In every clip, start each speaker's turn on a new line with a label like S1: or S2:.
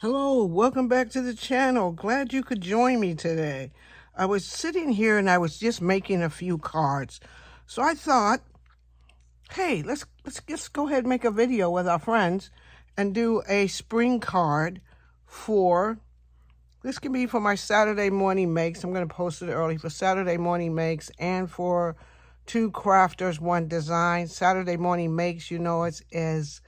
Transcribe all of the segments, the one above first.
S1: Hello, welcome back to the channel. Glad you could join me today. I was sitting here and I was just making a few cards. So I thought, hey, let's just go ahead and make a video with our friends and do a spring card for this can be for my Saturday morning makes. I'm going to post it early for Saturday morning makes and for two crafters, one design. Saturday morning makes, you know, is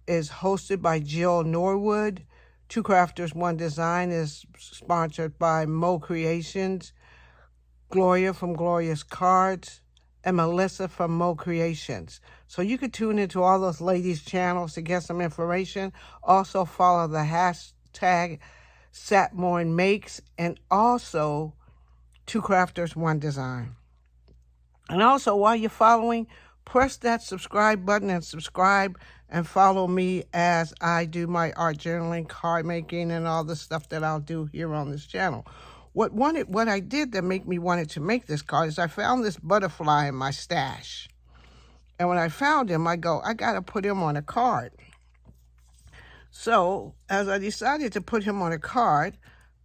S1: hosted by Jill Norwood. Two Crafters, One Design is sponsored by Mo Creations, Gloria from Gloria's Cards, and Melissa from Mo Creations. So you could tune into all those ladies' channels to get some information. Also follow the hashtag satmornmakes and also Two Crafters, One Design. And also, while you're following, press that subscribe button and subscribe and follow me as I do my art journaling, card making, and all the stuff that I'll do here on this channel. What I did that made me wanted to make this card is I found this butterfly in my stash. And when I found him, I got to put him on a card. So as I decided to put him on a card,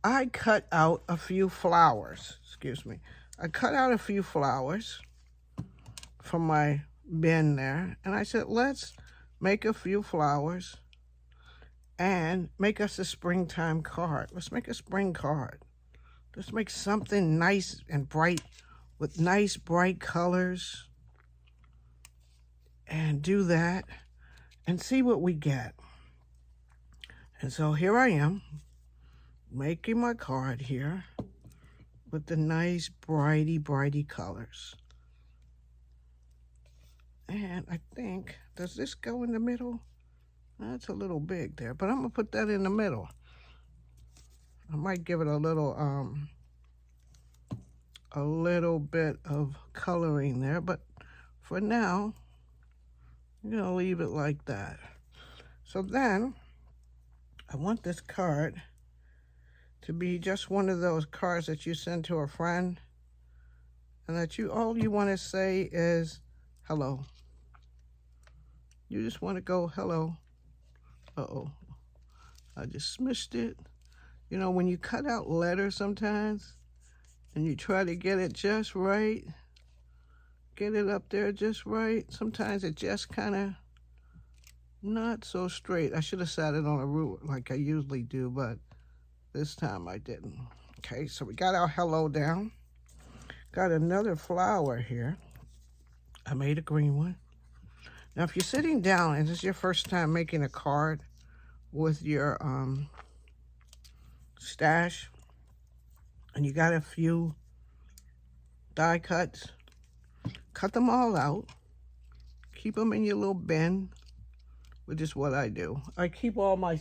S1: I cut out a few flowers. Excuse me. I cut out a few flowers from my bin there, and I said, let's make a few flowers and make us a springtime card. Let's make a spring card. Let's make something nice and bright with nice bright colors and do that and see what we get. And so here I am making my card here with the nice brighty colors. And I think, does this go in the middle? That's a little big there, but I'm gonna put that in the middle. I might give it a little bit of coloring there, but for now, I'm gonna leave it like that. So then, I want this card to be just one of those cards that you send to a friend, and that all you want to say is hello. You just want to go hello. Uh-oh, I just smushed it. You know, when you cut out letters sometimes and you try to get it just right, get it up there just right, sometimes it just kind of not so straight. I should have sat it on a ruler like I usually do, but this time I didn't. Okay, so we got our hello down. Got another flower here. I made a green one. Now, if you're sitting down and this is your first time making a card with your stash and you got a few die cuts, cut them all out. Keep them in your little bin, which is what I do. I keep all my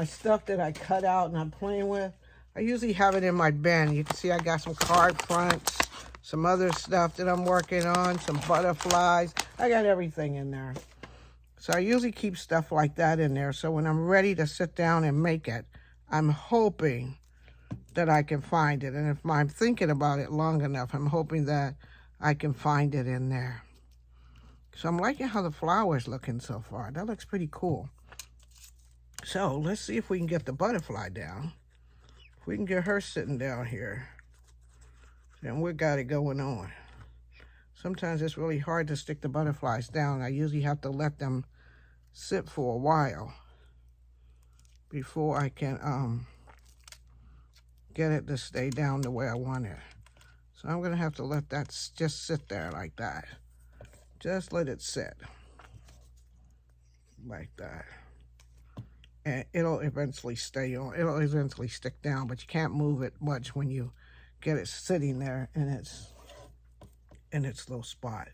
S1: stuff that I cut out and I'm playing with. I usually have it in my bin. You can see I got some card fronts, some other stuff that I'm working on, some butterflies. I got everything in there. So I usually keep stuff like that in there. So when I'm ready to sit down and make it, I'm hoping that I can find it. And if I'm thinking about it long enough, I'm hoping that I can find it in there. So I'm liking how the flower's looking so far. That looks pretty cool. So let's see if we can get the butterfly down. If we can get her sitting down here, then we got it going on. Sometimes it's really hard to stick the butterflies down. I usually have to let them sit for a while before I can get it to stay down the way I want it. So I'm gonna have to let that just sit there like that. Just let it sit like that. And it'll eventually stay on. It'll eventually stick down, but you can't move it much when you get it sitting there in its little spot.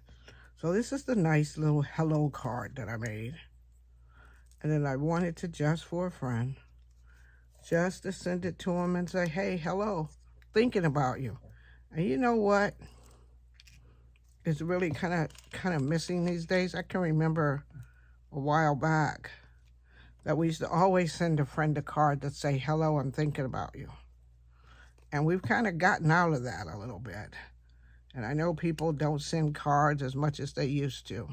S1: So this is the nice little hello card that I made. And then I wanted to just for a friend, just to send it to him and say, hey, hello, thinking about you. And you know what is really kind of missing these days? I can remember a while back that we used to always send a friend a card that say, hello, I'm thinking about you. And we've kind of gotten out of that a little bit. And I know people don't send cards as much as they used to,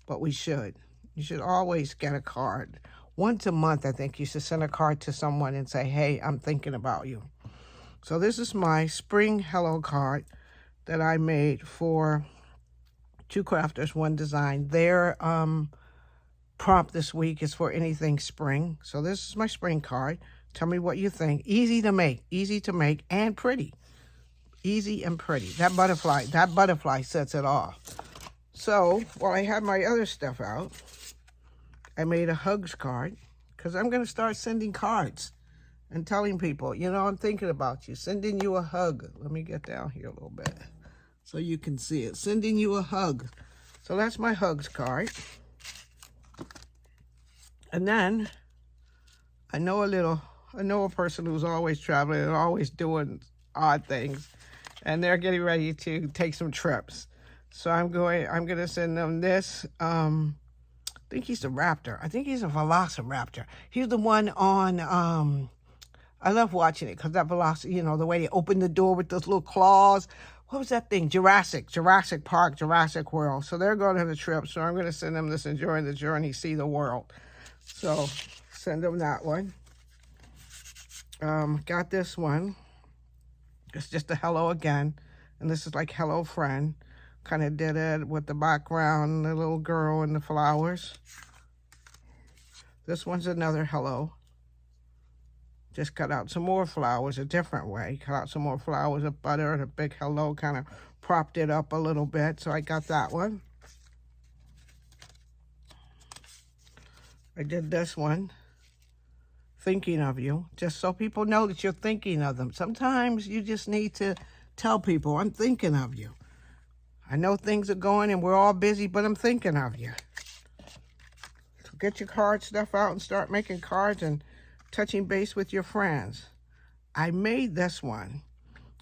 S1: but we should. You should always get a card once a month, I think you should send a card to someone and say, hey, I'm thinking about you. So this is my spring hello card that I made for Two Crafters, One Design. Their prompt this week is for anything spring. So this is my spring card. Tell me what you think. Easy to make, and pretty. Easy and pretty. That butterfly sets it off. So while I had my other stuff out, I made a hugs card because I'm going to start sending cards and telling people, you know, I'm thinking about you, sending you a hug. Let me get down here a little bit so you can see it. Sending you a hug. So that's my hugs card. And then I know a person who's always traveling and always doing odd things, and they're getting ready to take some trips. So I'm going to send them this. I think he's a raptor. I think he's a velociraptor. He's the one on, I love watching it because that velocity, you know, the way they open the door with those little claws. What was that thing? Jurassic Park, Jurassic World. So they're going on a trip. So I'm going to send them this Enjoying the Journey, See the World. So send them that one. Got this one. It's just a hello again. And this is like hello friend. Kind of did it with the background, the little girl and the flowers. This one's another hello. Just cut out some more flowers a different way. Cut out some more flowers of butter and a big hello, kind of propped it up a little bit. So I got that one. I did this one. Thinking of you, just so people know that you're thinking of them. Sometimes you just need to tell people, I'm thinking of you. I know things are going and we're all busy, but I'm thinking of you. So get your card stuff out and start making cards and touching base with your friends. I made this one.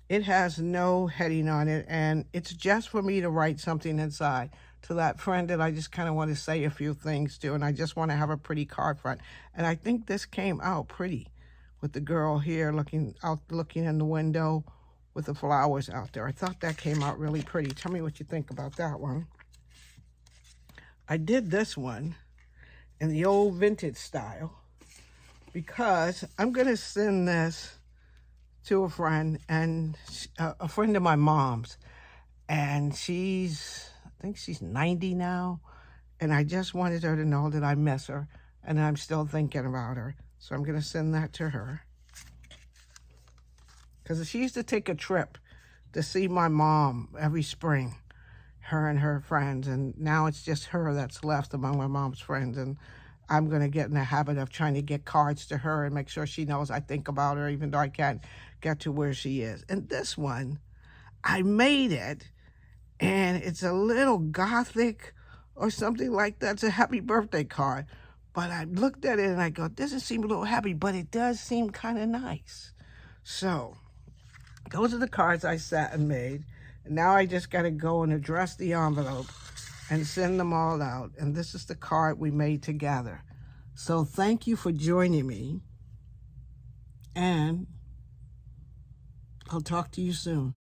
S1: It has no heading on it, and it's just for me to write something inside to that friend that I just kind of want to say a few things to, and I just want to have a pretty card front. And I think this came out pretty with the girl here looking in the window with the flowers out there. I thought that came out really pretty. Tell me what you think about that one. I did this one in the old vintage style because I'm going to send this to a friend, and a friend of my mom's, and I think she's 90 now, and I just wanted her to know that I miss her and I'm still thinking about her. So I'm going to send that to her. Because she used to take a trip to see my mom every spring, her and her friends, and now it's just her that's left among my mom's friends, and I'm going to get in the habit of trying to get cards to her and make sure she knows I think about her, even though I can't get to where she is. And this one, I made it, and it's a little gothic or something like that. It's a happy birthday card. But I looked at it and I go, it doesn't seem a little happy, but it does seem kind of nice. So those are the cards I sat and made. And now I just got to go and address the envelope and send them all out. And this is the card we made together. So thank you for joining me. And I'll talk to you soon.